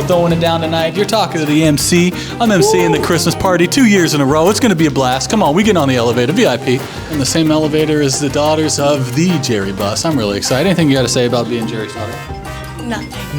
throwing it down tonight. You're talking to the MC. I'm MCing the Christmas party 2 years in a row. It's going to be a blast. Come on, we get on the elevator, VIP. In the same elevator as the daughters of the Jerry Bus. I'm really excited. Anything you got to say about being Jerry's daughter?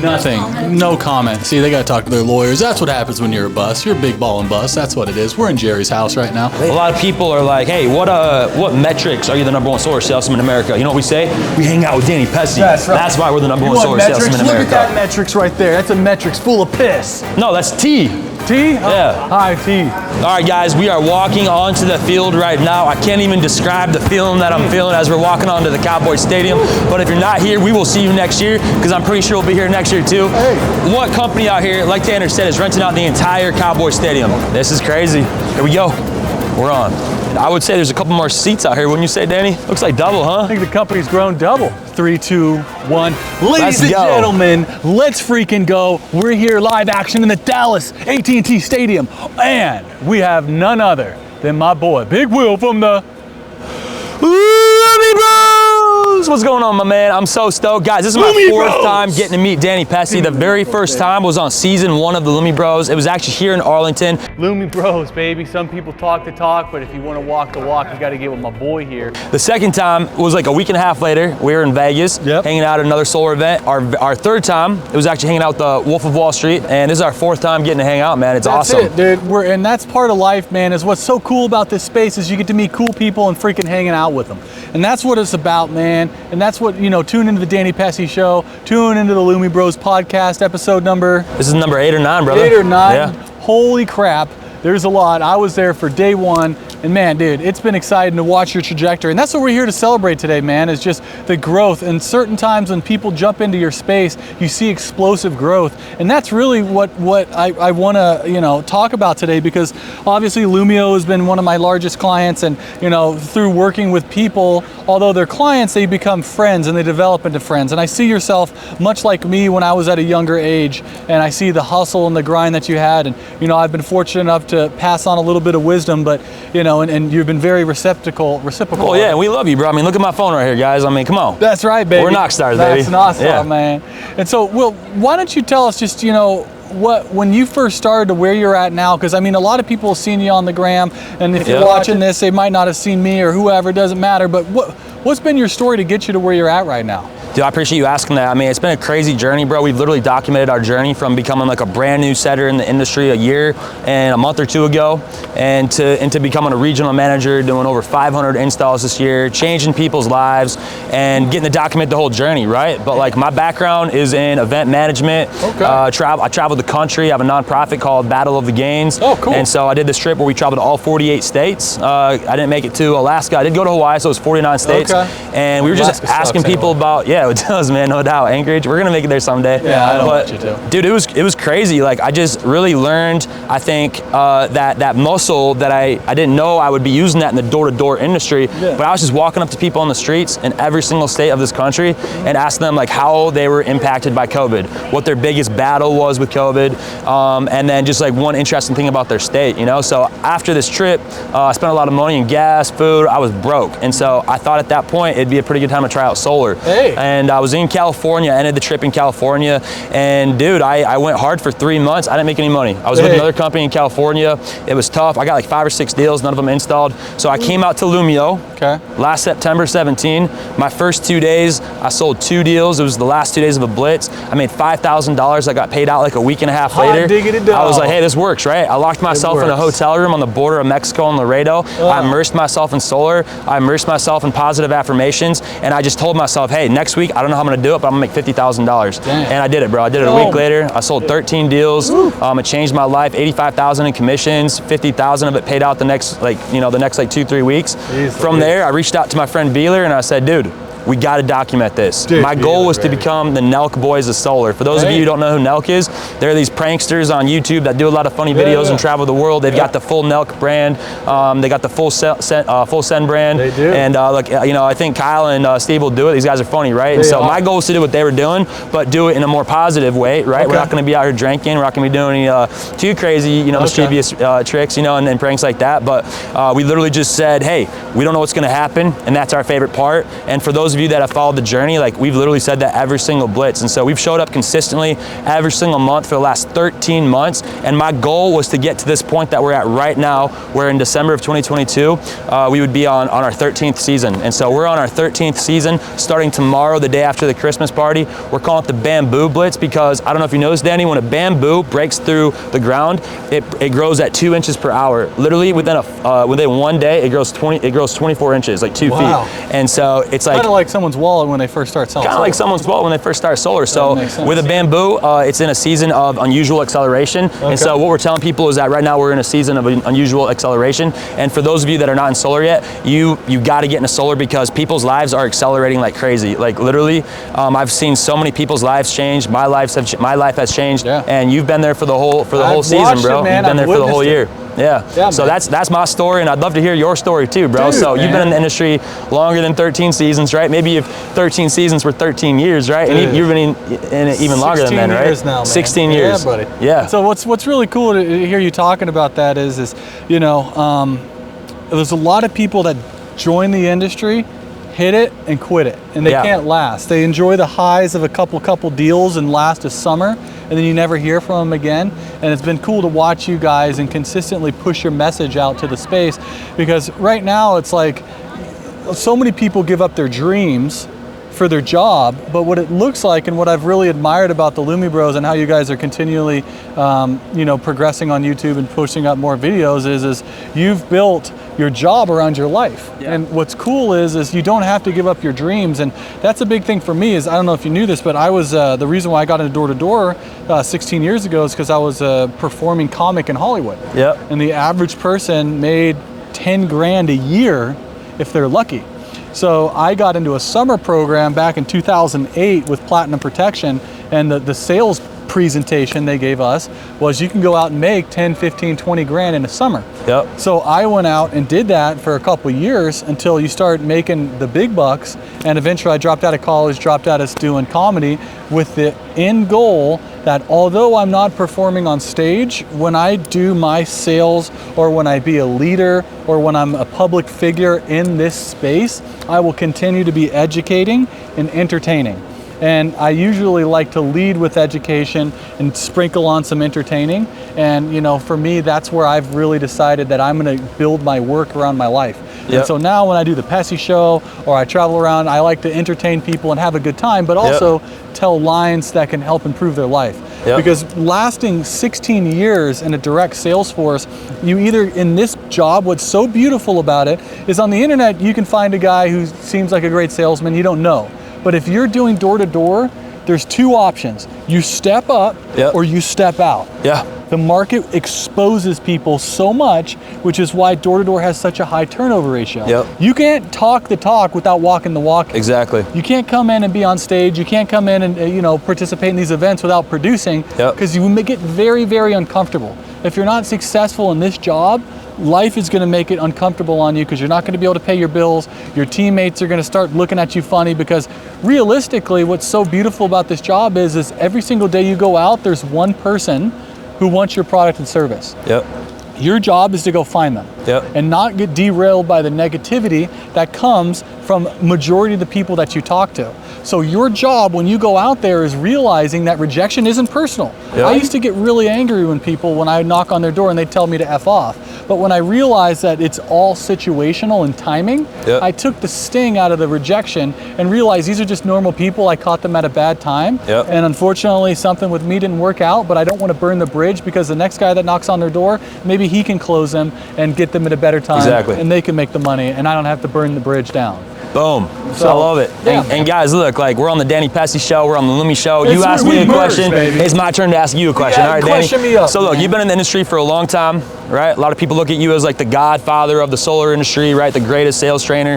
Nothing. No comment. See, they got to talk to their lawyers. That's what happens when you're a bus. You're a big ballin' bus. That's what it is. We're in Jerry's house right now. A lot of people are like, hey, what metrics are you the #1 solar salesman in America? You know what we say? We hang out with Danny Pessy. That's right. That's why we're the #1 solar salesman in America. Look at that metrics right there. That's a metrics full of piss. No, that's T. T? Yeah. Hi, T. All right, guys, we are walking onto the field right now. I can't even describe the feeling that I'm feeling as we're walking onto the Cowboys stadium. But if you're not here, we will see you next year, because I'm pretty sure we'll be here next year too. Hey. What company out here, like Tanner said, is renting out the entire Cowboys stadium? This is crazy. Here we go. We're on. I would say there's a couple more seats out here, wouldn't you say, Danny? Looks like double, huh? I think the company's grown double. 3, 2, 1. Ladies and gentlemen, let's freaking go. We're here live action in the Dallas AT&T Stadium. And we have none other than my boy, Big Will from the Lummy Bros. What's going on, my man? I'm so stoked. Guys, this is my fourth time getting to meet Danny Pessy. The very first time was on season 1 of the Lummy Bros. It was actually here in Arlington. Lummy Bros, baby. Some people talk the talk, but if you want to walk the walk, you got to get with my boy here. The second time was like a week and a half later. We were in Vegas, hanging out at another solar event. Our third time, it was actually hanging out with the Wolf of Wall Street, and this is our fourth time getting to hang out, man. It's awesome. That's it, dude. And that's part of life, man, is what's so cool about this space is you get to meet cool people and freaking hanging out with them. And that's what it's about, man. And that's what, you know, tune into the Danny Pessy Show, tune into the Lummy Bros podcast, episode number... This is number 8 or 9, brother. 8 or 9. Yeah. Holy crap. There's a lot. I was there for day 1. And man, dude, it's been exciting to watch your trajectory. And that's what we're here to celebrate today, man, is just the growth. And certain times when people jump into your space, you see explosive growth. And that's really what I want to, you know, talk about today, because obviously Lumio has been one of my largest clients. And, you know, through working with people, although they're clients, they become friends and they develop into friends. And I see yourself much like me when I was at a younger age. And I see the hustle and the grind that you had. And, you know, I've been fortunate enough to pass on a little bit of wisdom, but, you know, and you've been very reciprocal. Oh yeah, we love you, bro. I mean, look at my phone right here, guys. I mean, come on. That's right, baby. We're knock stars, baby. That's an awesome, man. And so, Will, why don't you tell us just, you know, when you first started to where you're at now? Because I mean, a lot of people have seen you on the gram, and if you're watching this, they might not have seen me or whoever. It doesn't matter. But what's been your story to get you to where you're at right now? Dude, I appreciate you asking that. I mean, it's been a crazy journey, bro. We've literally documented our journey from becoming like a brand new setter in the industry a year and a month or 2 ago, and into becoming a regional manager, doing over 500 installs this year, changing people's lives, and getting to document the whole journey, right? But like, my background is in event management. Okay. I traveled the country. I have a nonprofit called Battle of the Gains. Oh, cool. And so I did this trip where we traveled to all 48 states. I didn't make it to Alaska. I did go to Hawaii, so it was 49 states. Okay. And we were just asking people about, yeah, it does, man, no doubt. Anchorage, we're gonna make it there someday. Yeah, I don't want you to. Dude, it was crazy. Like, I just really learned, I think, that muscle that I didn't know I would be using that in the door-to-door industry. Yeah. But I was just walking up to people on the streets in every single state of this country and asking them like how they were impacted by COVID, what their biggest battle was with COVID, and then just like one interesting thing about their state, you know? So after this trip, I spent a lot of money in gas, food. I was broke. And so I thought at that point it'd be a pretty good time to try out solar. Hey. And I was in California, ended the trip in California, and dude, I went hard for 3 months. I didn't make any money. I was with another company in California. It was tough. I got like 5 or 6 deals, none of them installed. So I came out to Lumio last September 17. My first 2 days, I sold 2 deals. It was the last 2 days of a blitz. I made $5,000. I got paid out like a week and a half later. I was like, hey, this works, right? I locked myself in a hotel room on the border of Mexico and Laredo. I immersed myself in solar. I immersed myself in positive affirmations, and I just told myself, hey, next week, I don't know how I'm gonna do it, but I'm gonna make $50,000. And I did it, bro. I did it a week later. I sold 13 deals. It changed my life. 85,000 in commissions, 50,000 of it paid out the next like 2-3 weeks. From there, I reached out to my friend Beeler and I said, dude, we got to document this. Dude, my goal was to become the Nelk Boys of Solar. For those of you who don't know who Nelk is, they're these pranksters on YouTube that do a lot of funny videos and travel the world. They've got the full Nelk brand. They got the full Send brand. They do. And look, you know, I think Kyle and Steve will do it. These guys are funny, right? And so my goal was to do what they were doing, but do it in a more positive way, right? We're not going to be out here drinking. We're not going to be doing any too crazy, you know, mischievous tricks, you know, and pranks like that. But we literally just said, hey, we don't know what's going to happen, and that's our favorite part. And for those of of you that have followed the journey, like we've literally said that every single blitz. And so we've showed up consistently every single month for the last 13 months. And my goal was to get to this point that we're at right now, where in December of 2022, we would be on our 13th season. And so we're on our 13th season, starting tomorrow, the day after the Christmas party. We're calling it the Bamboo Blitz because, I don't know if you know this, Danny, when a bamboo breaks through the ground, it grows at 2 inches per hour. Literally within one day, it grows 24 inches, like 2 Wow. feet. And so it's like, kind of like someone's wallet when they first start selling. kind of like someone's wallet when they first start solar. So with a bamboo, it's in a season of unusual acceleration. Okay. And so what we're telling people is that right now we're in a season of unusual acceleration. And for those of you that are not in solar yet, you got to get into solar because people's lives are accelerating like crazy. Like literally, I've seen so many people's lives change. My life has changed, and you've been there for the whole season, bro. You've been there for the whole year. Yeah. So that's my story, and I'd love to hear your story too, bro. Dude, so you've been in the industry longer than 13 seasons, right? Maybe if 13 seasons were 13 years, right? Dude. And you've been in it even longer than that, right? 16 years now, man. 16 years. Yeah, buddy. Yeah. So what's really cool to hear you talking about that is you know, there's a lot of people that join the industry, hit it and quit it, and they can't last. They enjoy the highs of a couple deals and last a summer, and then you never hear from them again. And it's been cool to watch you guys and consistently push your message out to the space, because right now it's like so many people give up their dreams for their job, but what it looks like and what I've really admired about the Lumi Bros and how you guys are continually you know, progressing on YouTube and pushing up more videos is you've built your job around your life. Yeah. And what's cool is you don't have to give up your dreams. And that's a big thing for me. Is, I don't know if you knew this, but I was the reason why I got into door-to-door 16 years ago is because I was a performing comic in Hollywood. Yep. And the average person made 10 grand a year if they're lucky. So I got into a summer program back in 2008 with Platinum Protection, and the sales presentation they gave us was you can go out and make 10, 15, 20 grand in a summer. Yep. So I went out and did that for a couple of years until you start making the big bucks, and eventually I dropped out of college, dropped out of doing comedy with the end goal that although I'm not performing on stage, when I do my sales or when I be a leader or when I'm a public figure in this space, I will continue to be educating and entertaining. And I usually like to lead with education and sprinkle on some entertaining. And you know, for me, that's where I've really decided that I'm gonna build my work around my life. Yep. And so now when I do the Pessy show or I travel around, I like to entertain people and have a good time, but also tell lines that can help improve their life. Yep. Because lasting 16 years in a direct sales force, you either in this job, what's so beautiful about it is on the internet, you can find a guy who seems like a great salesman, you don't know. But if you're doing door-to-door, there's two options. You step up or you step out. Yeah. The market exposes people so much, which is why door-to-door has such a high turnover ratio. Yep. You can't talk the talk without walking the walk. Exactly. You can't come in and be on stage. You can't come in and you know, participate in these events without producing, because you make it very, very uncomfortable. If you're not successful in this job, life is going to make it uncomfortable on you because you're not going to be able to pay your bills. Your teammates are going to start looking at you funny, because realistically, what's so beautiful about this job is every single day you go out, there's one person who wants your product and service. Yep. Your job is to go find them and not get derailed by the negativity that comes from majority of the people that you talk to. So your job when you go out there is realizing that rejection isn't personal. I used to get really angry when I knock on their door and they tell me to F off. But when I realized that it's all situational and timing, I took the sting out of the rejection and realized these are just normal people. I caught them at a bad time. And unfortunately, something with me didn't work out, but I don't want to burn the bridge, because the next guy that knocks on their door, maybe he can close them and get them at a better time. Exactly. And they can make the money, and I don't have to burn the bridge down. Boom. So I love it. And guys, look, like we're on the Danny Pessy show, we're on the Lumi show. You asked me a question, it's my turn to ask you a question. All right, question Danny. Me up, so look, you've been in the industry for a long time, right? A lot of people look at you as like the godfather of the solar industry, right? The greatest sales trainer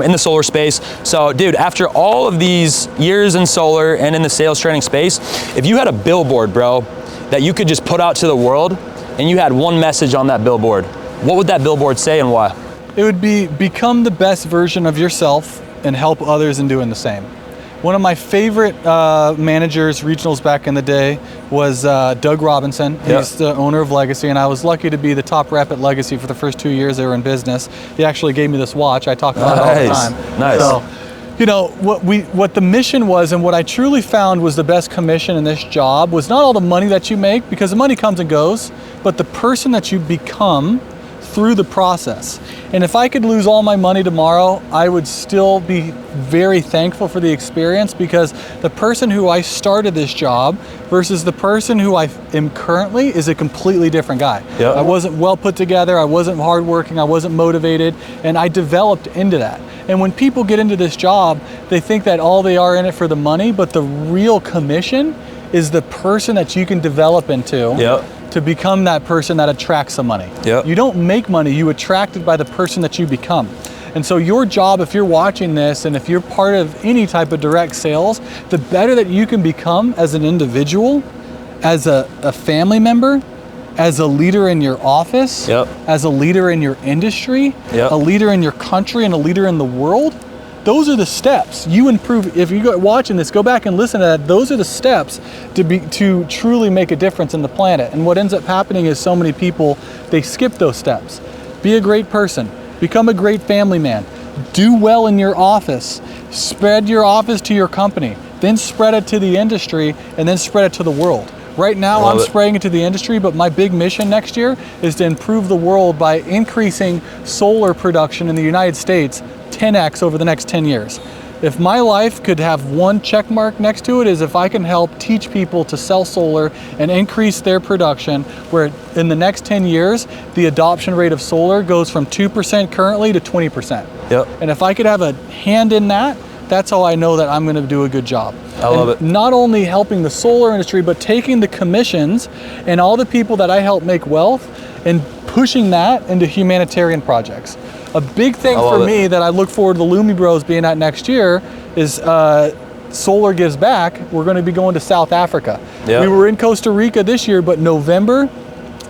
in the solar space. So dude, after all of these years in solar and in the sales training space, if you had a billboard, bro, that you could just put out to the world and you had one message on that billboard, what would that billboard say and why? It would be, become the best version of yourself and help others in doing the same. One of my favorite managers, regionals back in the day, was Doug Robinson. He's the owner of Legacy, and I was lucky to be the top rep at Legacy for the first 2 years they were in business. He actually gave me this watch. I talk about it all the time. Nice. So, You know, what the mission was, and what I truly found was the best commission in this job was not all the money that you make, because the money comes and goes, but the person that you become through the process. And if I could lose all my money tomorrow, I would still be very thankful for the experience, because the person who I started this job versus the person who I am currently is a completely different guy. Yep. I wasn't well put together, I wasn't hardworking, I wasn't motivated, and I developed into that. And when people get into this job, they think that all they are in it for the money, but the real commission is the person that you can develop into. Yep. To become that person that attracts the money. Yep. You don't make money, you attract it by the person that you become. And so your job, if you're watching this and if you're part of any type of direct sales, the better that you can become as an individual, as a family member, as a leader in your office, Yep. as a leader in your industry, Yep. a leader in your country, and a leader in the world. Those are the steps. You improve. If you're watching this, go back and listen to that. Those are the steps to truly make a difference in the planet. And what ends up happening is so many people, they skip those steps. Be a great person. Become a great family man. Do well in your office. Spread your office to your company. Then spread it to the industry, and then spread it to the world. Right now, I'm spreading it to the industry, but my big mission next year is to improve the world by increasing solar production in the United States 10x over the next 10 years. If my life could have one check mark next to it, is if I can help teach people to sell solar and increase their production, where in the next 10 years, the adoption rate of solar goes from 2% currently to 20%. Yep. And if I could have a hand in that, that's how I know that I'm going to do a good job. I love it. Not only helping the solar industry, but taking the commissions and all the people that I help make wealth and pushing that into humanitarian projects. A big thing for me that I look forward to the Lumi Bros being at next year is Solar Gives Back. We're going to be going to South Africa. Yep. We were in Costa Rica this year, but November,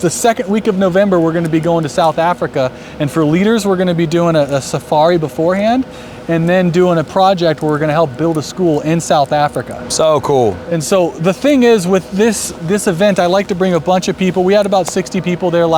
the second week of November, we're going to be going to South Africa. And for leaders, we're going to be doing a safari beforehand, and then doing a project where we're going to help build a school in South Africa. So cool. And so the thing is, with this event, I like to bring a bunch of people. We had about 60 people there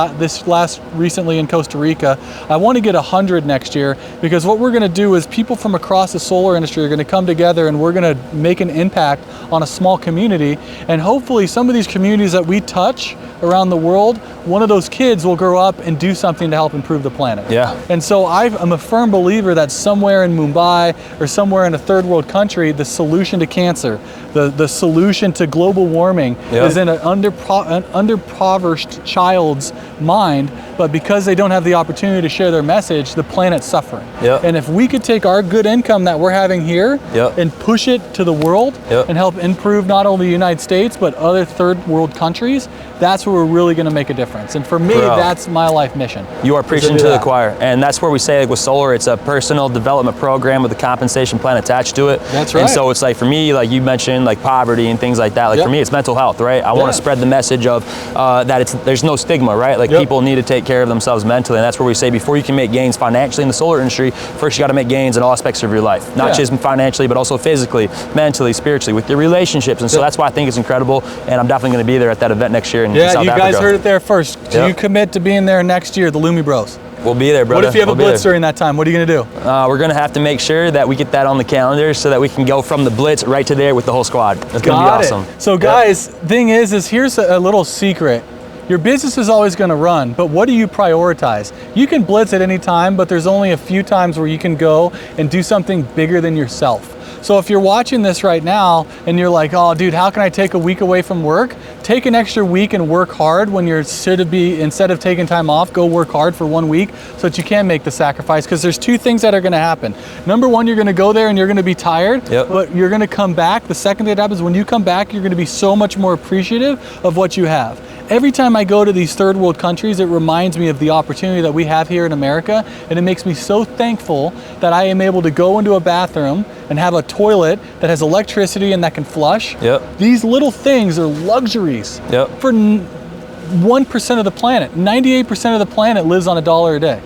recently in Costa Rica. I want to get 100 next year, because what we're going to do is people from across the solar industry are going to come together, and we're going to make an impact on a small community. And hopefully some of these communities that we touch around the world, one of those kids will grow up and do something to help improve the planet. Yeah. And so I'm a firm believer that somewhere in Mumbai or somewhere in a third world country, the solution to cancer, the solution to global warming is in an underprivileged child's mind, but because they don't have the opportunity to share their message, the planet's suffering. Yep. And if we could take our good income that we're having here and push it to the world and help improve not only the United States, but other third world countries, that's where we're really going to make a difference. And for me, that's my life mission. You are preaching to the choir. And that's where we say, like with solar, it's a personal development program with a compensation plan attached to it. That's right. And so it's like, for me, like you mentioned, like poverty and things like that. Like for me, it's mental health, right? I want to spread the message of that there's no stigma, right? Like people need to take care of themselves mentally. And that's where we say, before you can make gains financially in the solar industry, first you got to make gains in all aspects of your life. Not just financially, but also physically, mentally, spiritually, with your relationships. And so that's why I think it's incredible. And I'm definitely going to be there at that event next year in South Africa. You guys heard it there first. Do you commit to being there next year, the Lumi Bros? We'll be there, brother. What if you have a blitz during that time? What are you going to do? We're going to have to make sure that we get that on the calendar so that we can go from the blitz right to there with the whole squad. It's going to be awesome. So guys, thing is here's a little secret. Your business is always going to run, but what do you prioritize? You can blitz at any time, but there's only a few times where you can go and do something bigger than yourself. So if you're watching this right now and you're like, oh dude, how can I take a week away from work? Take an extra week and work hard when you're instead of taking time off, go work hard for 1 week so that you can make the sacrifice, because there's two things that are going to happen. Number one, you're going to go there and you're going to be tired, but you're going to come back. The second thing that happens, when you come back, you're going to be so much more appreciative of what you have. Every time I go to these third world countries, it reminds me of the opportunity that we have here in America, and it makes me so thankful that I am able to go into a bathroom and have a toilet that has electricity and that can flush. These little things are luxuries for 1% of the planet. 98% of the planet lives on $1 a day.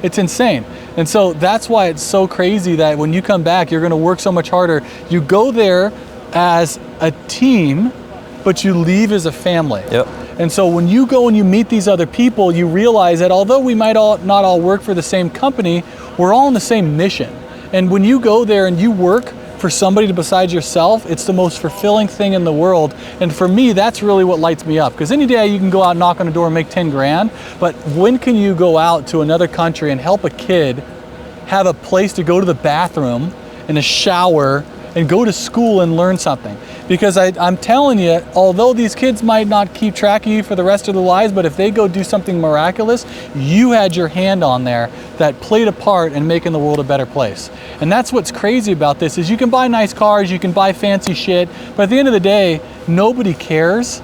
It's insane. And so that's why it's so crazy that when you come back, you're going to work so much harder. You go there as a team, but you leave as a family. And so when you go and you meet these other people, you realize that although we might not all work for the same company, we're all on the same mission. And when you go there and you work for somebody besides yourself, it's the most fulfilling thing in the world. And for me, that's really what lights me up. Because any day you can go out, knock on a door and make 10 grand, but when can you go out to another country and help a kid have a place to go to the bathroom and a shower and go to school and learn something? Because I'm telling you, although these kids might not keep track of you for the rest of their lives, but if they go do something miraculous, you had your hand on there that played a part in making the world a better place. And that's what's crazy about this, is you can buy nice cars, you can buy fancy shit, but at the end of the day, nobody cares,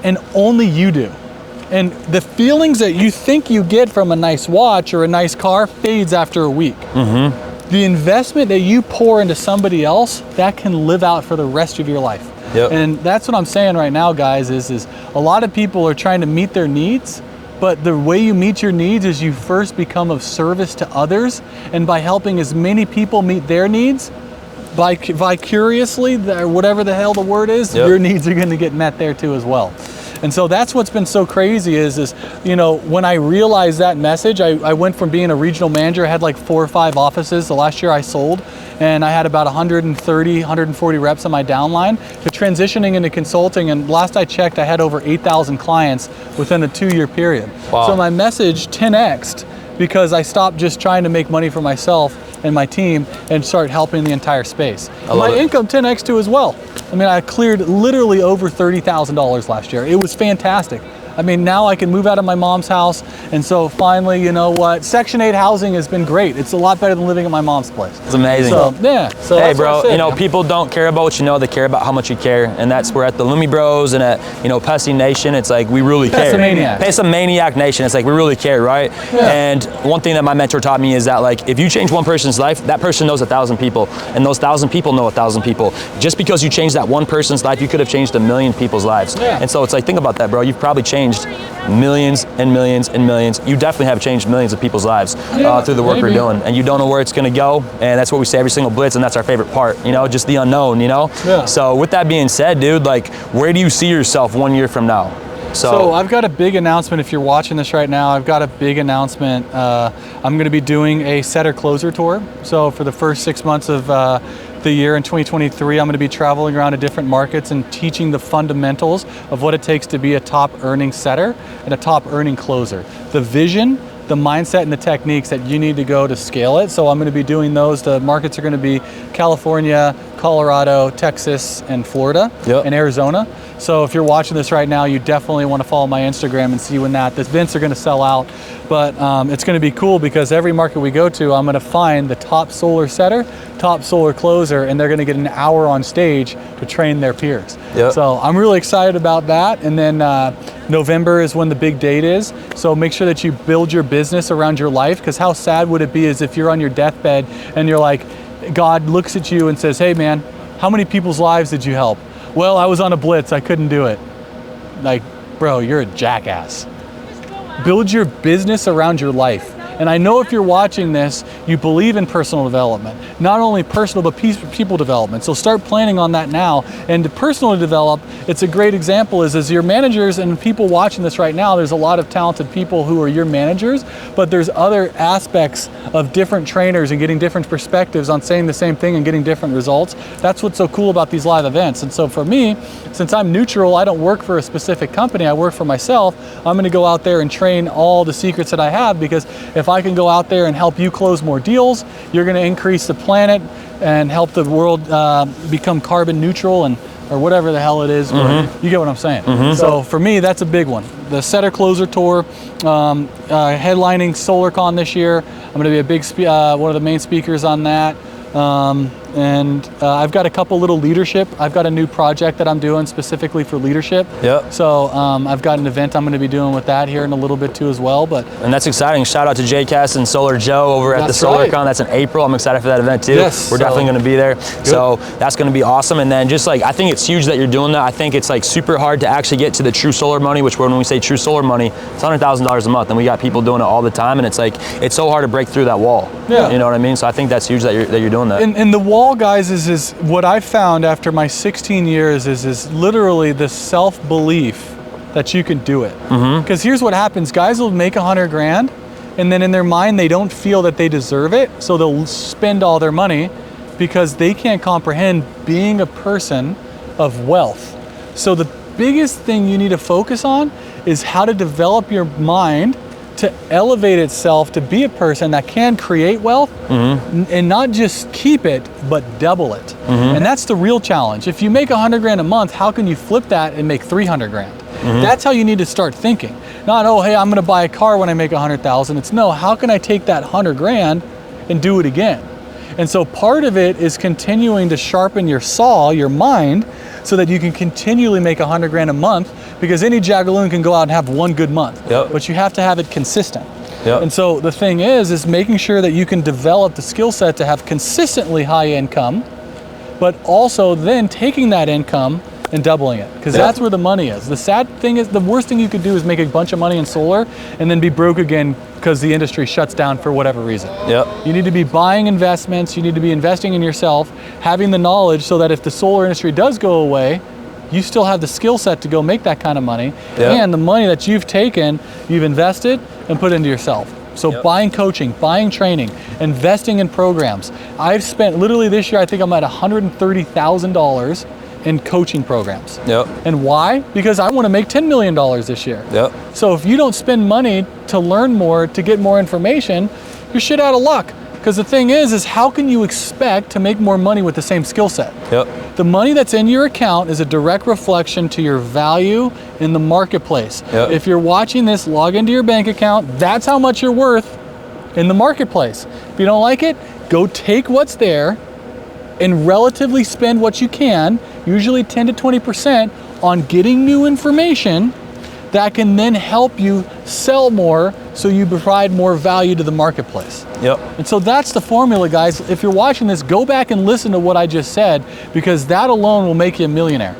and only you do. And the feelings that you think you get from a nice watch or a nice car fades after a week. The investment that you pour into somebody else, that can live out for the rest of your life. And that's what I'm saying right now, guys, is a lot of people are trying to meet their needs, but the way you meet your needs is you first become of service to others, and by helping as many people meet their needs, vicariously, whatever the hell the word is, your needs are gonna get met there too as well. And so that's what's been so crazy is you know, when I realized that message, I went from being a regional manager, I had like 4 or 5 offices. The last year I sold, and I had about 130, 140 reps on my downline, to transitioning into consulting. And last I checked, I had over 8,000 clients within a 2-year period. So my message 10x'd because I stopped just trying to make money for myself and my team and start helping the entire space. My income 10x too as well. I mean, I cleared literally over $30,000 last year. It was fantastic. I mean, now I can move out of my mom's house, and so finally, you know what? Section 8 housing has been great. It's a lot better than living at my mom's place. It's amazing. So, yeah. So hey, bro, you know, people don't care about what you know, they care about how much you care. And that's where at the Lumi Bros and at, you know, Pessy Nation, it's like, we really care. Pessymaniac Nation, it's like, we really care, right? And one thing that my mentor taught me is that, like, if you change one person's life, that person knows 1,000 people, and those 1,000 people know 1,000 people. Just because you changed that one person's life, you could have changed 1 million people's lives. And so it's like, think about that, bro. You've probably changed millions and millions and millions. You definitely have changed millions of people's lives through the work we're doing, and you don't know where it's going to go. And that's what we say every single blitz, and that's our favorite part, you know, just the unknown, you know. So with that being said, dude, like, where do you see yourself 1 year from now? So I've got a big announcement. If you're watching this right now, I've got a big announcement. I'm going to be doing a setter closer tour. So for the first 6 months of the year in 2023, I'm going to be traveling around to different markets and teaching the fundamentals of what it takes to be a top earning setter and a top earning closer. The vision, the mindset, and the techniques that you need to go to scale it. So I'm going to be doing those. The markets are going to be California, Colorado, Texas, and Florida, and Arizona. So if you're watching this right now, you definitely want to follow my Instagram and see when the events are going to sell out. But it's going to be cool because every market we go to, I'm going to find the top solar setter, top solar closer, and they're going to get an hour on stage to train their peers. So I'm really excited about that. And then November is when the big date is. So make sure that you build your business around your life, because how sad would it be is if you're on your deathbed and you're like, God looks at you and says, hey man, how many people's lives did you help? Well, I was on a blitz, I couldn't do it. Like, bro, you're a jackass. Build your business around your life. And I know if you're watching this, you believe in personal development. Not only personal, but people development. So start planning on that now. And to personally develop, it's a great example is your managers and people watching this right now, there's a lot of talented people who are your managers, but there's other aspects of different trainers and getting different perspectives on saying the same thing and getting different results. That's what's so cool about these live events. And so for me, since I'm neutral, I don't work for a specific company, I work for myself, I'm gonna go out there and train all the secrets that I have, because if I can go out there and help you close more deals, you're going to increase the planet and help the world become carbon neutral and or whatever the hell it is. You get what I'm saying. So for me, that's a big one. The Setter Closer Tour, headlining SolarCon this year. I'm going to be a big one of the main speakers on that. And I've got a couple little leadership. I've got a new project that I'm doing specifically for leadership. So I've got an event I'm going to be doing with that here in a little bit too as well. And that's exciting. Shout out to JCast and Solar Joe over at the SolarCon. That's in April. I'm excited for that event too. We're definitely going to be there. So that's going to be awesome. And then just like, I think it's huge that you're doing that. I think it's like super hard to actually get to the true solar money, which when we say true solar money, it's $100,000 a month. And we got people doing it all the time. And it's like, it's so hard to break through that wall. You know what I mean? So I think that's huge that you're doing that. And the wall, guys, is what I found after my 16 years is literally the self-belief that you can do it. Because here's what happens. Guys will make 100 grand and then in their mind they don't feel that they deserve it, so they'll spend all their money because they can't comprehend being a person of wealth. So the biggest thing you need to focus on is how to develop your mind to elevate itself to be a person that can create wealth, and not just keep it, but double it. And that's the real challenge. If you make 100 grand a month, how can you flip that and make 300 grand? That's how you need to start thinking. Not, oh, hey, I'm gonna buy a car when I make 100,000. It's no, how can I take that 100 grand and do it again? And so part of it is continuing to sharpen your saw, your mind, so that you can continually make 100 grand a month, because any jagaloon can go out and have one good month, but you have to have it consistent. And so the thing is making sure that you can develop the skill set to have consistently high income, but also then taking that income and doubling it, because that's where the money is. The sad thing is, the worst thing you could do is make a bunch of money in solar and then be broke again because the industry shuts down for whatever reason. You need to be buying investments, you need to be investing in yourself, having the knowledge so that if the solar industry does go away, you still have the skill set to go make that kind of money, and the money that you've taken, you've invested and put into yourself. So buying coaching, buying training, investing in programs. I've spent literally this year, I think I'm at $130,000 in coaching programs. And why? Because I want to make $10 million this year. So if you don't spend money to learn more, to get more information, you're shit out of luck. Because the thing is how can you expect to make more money with the same skill set? The money that's in your account is a direct reflection to your value in the marketplace. If you're watching this, log into your bank account, that's how much you're worth in the marketplace. If you don't like it, go take what's there and relatively spend what you can, usually 10 to 20%, on getting new information that can then help you sell more, so you provide more value to the marketplace. And so that's the formula, guys. If you're watching this, go back and listen to what I just said, because that alone will make you a millionaire,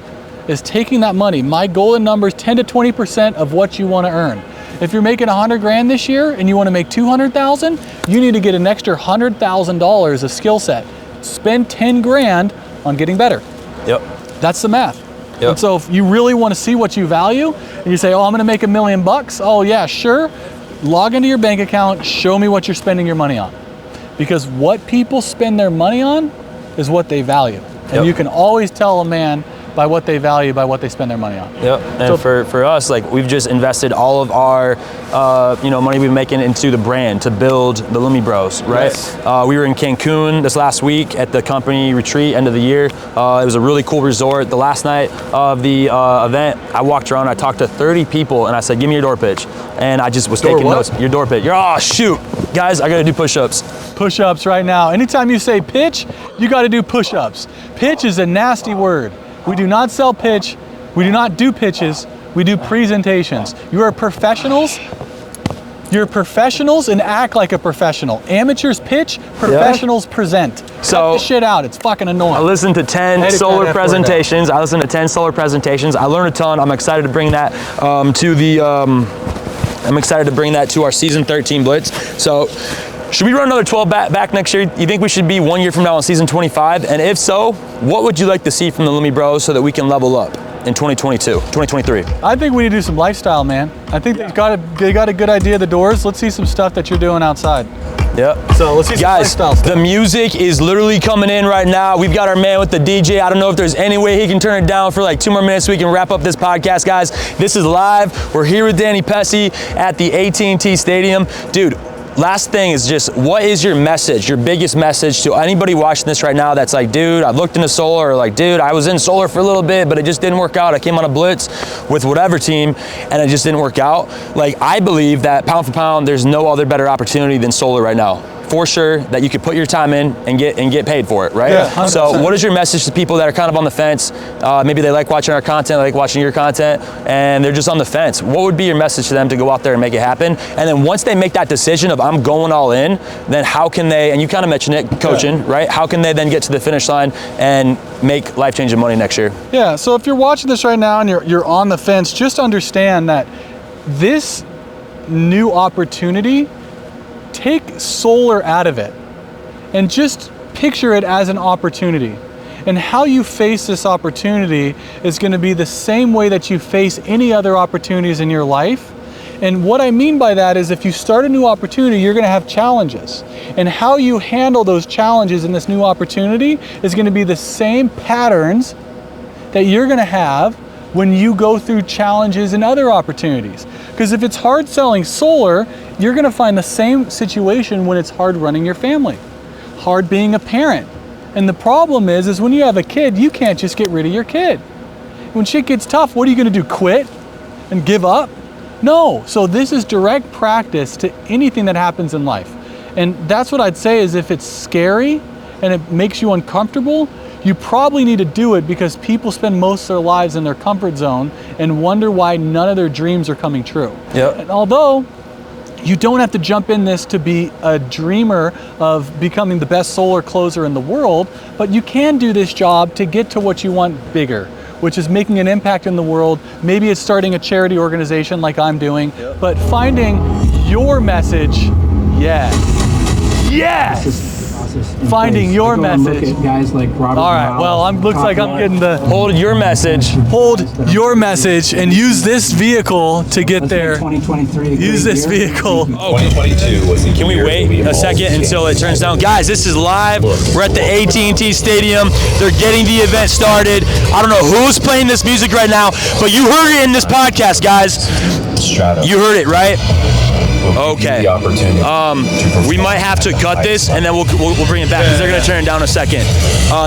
is taking that money. My golden number is 10 to 20% of what you want to earn. If you're making 100 grand this year and you want to make 200,000, you need to get an extra $100,000 of skill set. Spend 10 grand on getting better. That's the math. And so if you really want to see what you value and you say, oh, I'm going to make $1 million bucks. Oh yeah, sure. Log into your bank account, show me what you're spending your money on. Because what people spend their money on is what they value. And you can always tell a man by what they value, by what they spend their money on. And so for us, like, we've just invested all of our money we've been making into the brand to build the Lumi Bros, right? We were in Cancun this last week at the company retreat, end of the year. It was a really cool resort. The last night of the event, I walked around, I talked to 30 people, and I said, give me your door pitch. And I just was taking notes. Your door pitch. Oh, shoot. Guys, I gotta do push-ups. Push-ups right now. Anytime you say pitch, you gotta do push-ups. Pitch is a nasty word. We do not sell pitch. We do not do pitches. We do presentations. You are professionals. You're professionals and act like a professional. Amateurs pitch, professionals present. Cut the shit out. It's fucking annoying. I listened to 10 solar presentations. I listened to 10 solar presentations. I learned a ton. I'm excited to bring that to our season 13 Blitz. So, should we run another 12 back next year? You think we should be 1 year from now on season 25? And if so, what would you like to see from the Lumi Bros so that we can level up in 2022, 2023? I think we need to do some lifestyle, man. I think they got a good idea of the doors. Let's see some stuff that you're doing outside. So let's see some lifestyle stuff. The music is literally coming in right now. We've got our man with the DJ. I don't know if there's any way he can turn it down for like 2 more minutes so we can wrap up this podcast, guys. This is live. We're here with Danny Pessy at the AT&T Stadium. Dude, last thing is just, what is your message, your biggest message to anybody watching this right now that's like, dude, I've looked into solar, or like, dude, I was in solar for a little bit, but it just didn't work out. I came on a blitz with whatever team and it just didn't work out. Like, I believe that pound for pound, there's no other better opportunity than solar right now. For sure, that you could put your time in and get paid for it, right? Yeah, so what is your message to people that are kind of on the fence? Maybe they like watching our content, they like watching your content, and they're just on the fence. What would be your message to them to go out there and make it happen? And then once they make that decision of I'm going all in, then how can they, and you kind of mentioned it, coaching, right? How can they then get to the finish line and make life-changing money next year? Yeah, so if you're watching this right now and you're on the fence, just understand that this new opportunity, take solar out of it and just picture it as an opportunity. And how you face this opportunity is going to be the same way that you face any other opportunities in your life. And what I mean by that is if you start a new opportunity, you're going to have challenges. And how you handle those challenges in this new opportunity is going to be the same patterns that you're going to have when you go through challenges in other opportunities. Because if it's hard selling solar, you're going to find the same situation when it's hard running your family, hard being a parent. And the problem is when you have a kid, you can't just get rid of your kid. When shit gets tough, what are you going to do? Quit and give up? No. So this is direct practice to anything that happens in life. And that's what I'd say is if it's scary and it makes you uncomfortable, you probably need to do it because people spend most of their lives in their comfort zone and wonder why none of their dreams are coming true. Yep. And although you don't have to jump in this to be a dreamer of becoming the best solar closer in the world, but you can do this job to get to what you want bigger, which is making an impact in the world. Maybe it's starting a charity organization like I'm doing, but finding your message, yes. Finding your message. Guys like Robert. All right, well, looks like I'm getting the Hold your message. hold your message and use this vehicle to get there. 2023. Use this vehicle. 2022 was the Can we year wait we a second until it turns down? Guys, this is live. We're at the AT&T Stadium. They're getting the event started. I don't know who's playing this music right now, but you heard it in this podcast, guys. Strata. You heard it, right? Will give you Okay. the opportunity to We might have to cut this and then we'll bring it back because they're gonna turn it down in a second.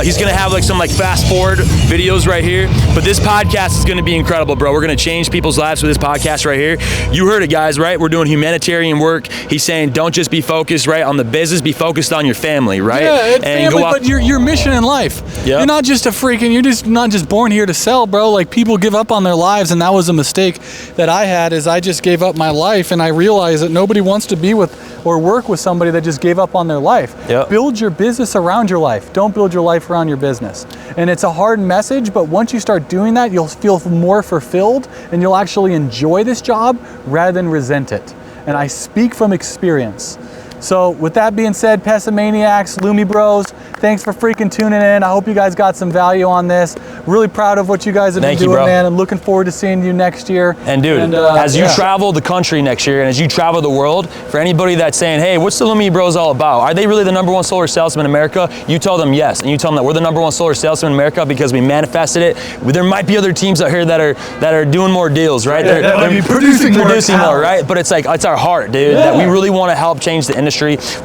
He's gonna have like some fast forward videos right here, but this podcast is gonna be incredible, bro. We're gonna change people's lives with this podcast right here. You heard it, guys, right? We're doing humanitarian work. He's saying don't just be focused right on the business, be focused on your family, right? Yeah, it's and family, but your mission in life. Yep. You're not just you're just not just born here to sell, bro. Like people give up on their lives, and that was a mistake that I had. Is I just gave up my life, and I realized that nobody wants to be with or work with somebody that just gave up on their life. Yep. Build your business around your life. Don't build your life around your business. And it's a hard message, but once you start doing that, you'll feel more fulfilled, and you'll actually enjoy this job rather than resent it. And I speak from experience. So with that being said, Pessimaniacs, Lumi Bros, thanks for freaking tuning in. I hope you guys got some value on this. Really proud of what you guys have been doing, bro. man, and looking forward to seeing you next year. And dude, as you travel the country next year and as you travel the world, for anybody that's saying, hey, what's the Lumi Bros all about? Are they really the #1 solar salesman in America? You tell them yes, and you tell them that we're the #1 solar salesman in America because we manifested it. There might be other teams out here that are doing more deals, right? They're producing more, right? But it's our heart, dude, that we really want to help change the industry.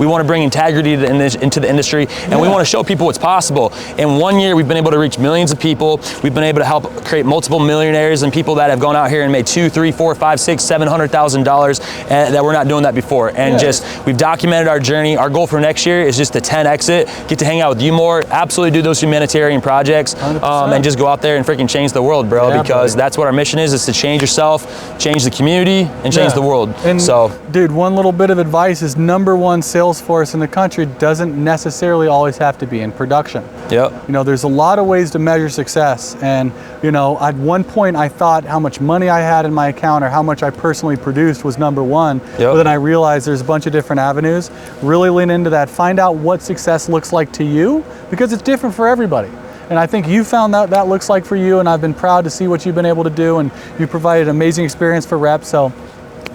We want to bring integrity into the industry, and we want to show people what's possible. In 1 year, we've been able to reach millions of people. We've been able to help create multiple millionaires and people that have gone out here and made $200,000, $300,000, $400,000, $500,000, $700,000, and that we're not doing that before. And we've documented our journey. Our goal for next year is just to 10x it, get to hang out with you more, absolutely do those humanitarian projects, and just go out there and freaking change the world, bro, because that's what our mission is to change yourself, change the community, and change the world. And so, dude, one little bit of advice is #1 sales force in the country doesn't necessarily always have to be in production. yep. You know, there's a lot of ways to measure success. And, you know, at one point I thought how much money I had in my account or how much I personally produced was #1. Yep. But then I realized there's a bunch of different avenues. Really lean into that. Find out what success looks like to you because it's different for everybody. And I think you found out that looks like for you, and I've been proud to see what you've been able to do, and you provided an amazing experience for reps. So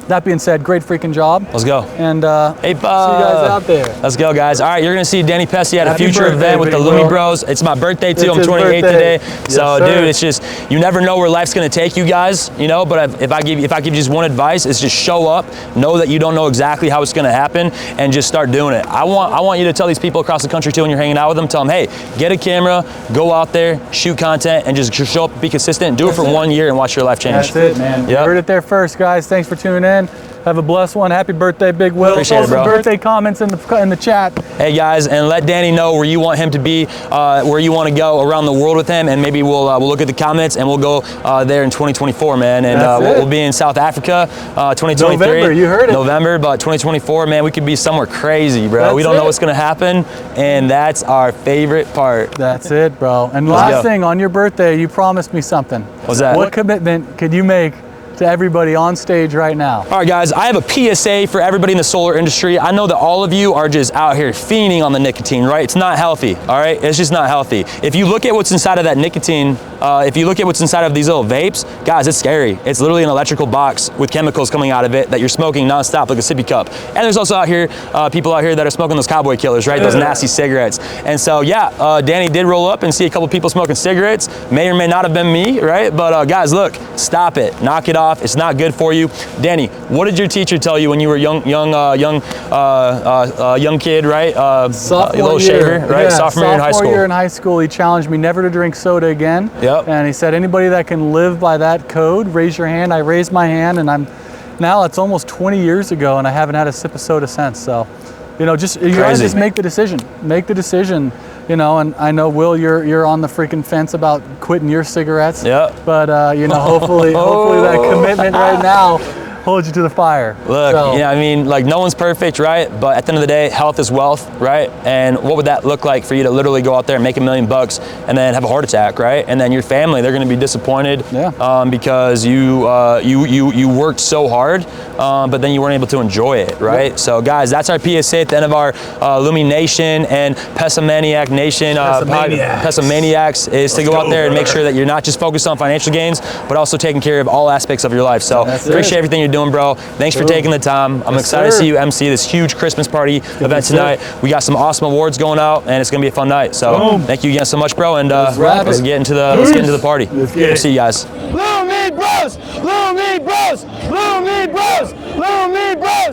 that being said, great freaking job. Let's go. And Hey, see you guys out there. Let's go, guys. All right, you're going to see Danny Pessy at a Happy future birthday, event with the big Lumi bro. Bros. It's my birthday, too. It's I'm his 28 birthday. today. Yes, So, sir. dude, it's just, you never know where life's going to take you guys, you know, but if I give you just one advice, it's just show up, know that you don't know exactly how it's going to happen, and just start doing it. I want you to tell these people across the country, too, when you're hanging out with them, tell them, hey, get a camera, go out there, shoot content, and just show up, be consistent, do it for 1 year, and watch your life change. That's it, man. You heard it there first, guys. Thanks for tuning in. Have a blessed one. Happy birthday, Big Will. Appreciate Throw it, some bro. birthday comments in the chat. Hey guys, and let Danny know where you want him to be, where you want to go around the world with him, and maybe we'll look at the comments and we'll go there in 2024, man. And we'll be in South Africa, 2023. November, you heard it. November, but 2024, man, we could be somewhere crazy, bro. That's we don't know it. what's gonna happen, and that's our favorite part. That's it, bro. And Let's last go. thing, on your birthday, you promised me something. What's that? What commitment could you make to everybody on stage right now. All right, guys, I have a PSA for everybody in the solar industry. I know that all of you are just out here fiending on the nicotine, right? It's not healthy, all right? It's just not healthy. If you look at what's inside of that nicotine, if you look at what's inside of these little vapes, guys, it's scary. It's literally an electrical box with chemicals coming out of it that you're smoking nonstop like a sippy cup. And there's also out here, people out here that are smoking those cowboy killers, right? Those nasty cigarettes. And so, yeah, Danny did roll up and see a couple people smoking cigarettes. May or may not have been me, right? But guys, look, stop it. Knock it off. It's not good for you. Danny, what did your teacher tell you when you were young kid, right? Sophomore little year. shaver, right? Yeah, sophomore year in high school. Sophomore year in high school, he challenged me never to drink soda again. Yep. And he said, anybody that can live by that code, raise your hand. I raised my hand, and now it's almost 20 years ago, and I haven't had a sip of soda since. So, you know, you gotta just make the decision. Make the decision. You know, and I know, Will, you're on the freaking fence about quitting your cigarettes. Yep. But you know, hopefully that commitment right now holds you to the fire. Look, so. yeah, I mean, like, no one's perfect, right? But at the end of the day, health is wealth, right? And what would that look like for you to literally go out there and make $1 million and then have a heart attack, right? And then your family, they're going to be disappointed, because you worked so hard, but then you weren't able to enjoy it, right? So, guys, that's our PSA at the end of our Lumi Nation and Pessimaniac Nation. Pessimaniacs is to go out there and make sure that you're not just focused on financial gains, but also taking care of all aspects of your life. So, appreciate everything you're doing, bro. Thanks for taking the time. I'm excited to see you MC this huge Christmas party event tonight. We got some awesome awards going out, and it's gonna be a fun night. So thank you again so much, bro. And let's get into the party. We'll see you guys. Little Meat Bros! Little Meat Bros! Little Meat Bros! Little Meat Bros!